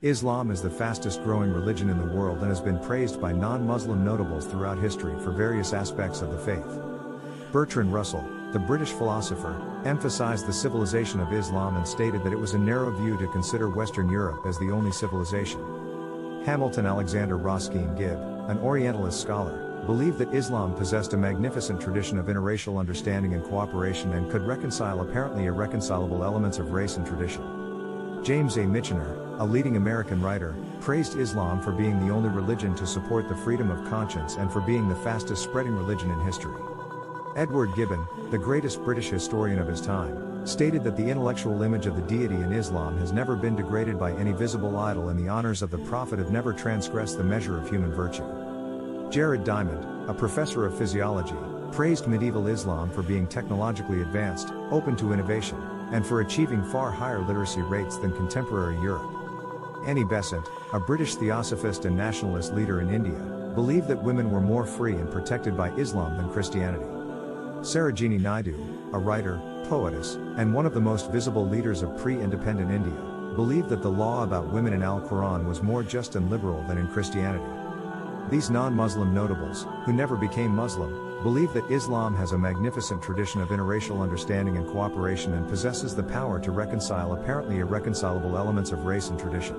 Islam is the fastest growing religion in the world and has been praised by non-Muslim notables throughout history for various aspects of the faith. Bertrand Russell, the British philosopher, emphasized the civilization of Islam and stated that it was a narrow view to consider Western Europe as the only civilization. Hamilton Alexander Ruskin Gibb, an Orientalist scholar, believed that Islam possessed a magnificent tradition of interracial understanding and cooperation and could reconcile apparently irreconcilable elements of race and tradition. James A. Michener, a leading American writer, praised Islam for being the only religion to support the freedom of conscience and for being the fastest spreading religion in history. Edward Gibbon, the greatest British historian of his time, stated that the intellectual image of the deity in Islam has never been degraded by any visible idol and the honors of the Prophet have never transgressed the measure of human virtue. Jared Diamond, a professor of physiology, praised medieval Islam for being technologically advanced, open to innovation, and for achieving far higher literacy rates than contemporary Europe. Annie Besant, a British theosophist and nationalist leader in India, believed that women were more free and protected by Islam than Christianity. Sarojini Naidu, a writer, poetess, and one of the most visible leaders of pre-independent India, believed that the law about women in Al-Quran was more just and liberal than in Christianity. These non-Muslim notables, who never became Muslim, believe that Islam has a magnificent tradition of interracial understanding and cooperation and possesses the power to reconcile apparently irreconcilable elements of race and tradition.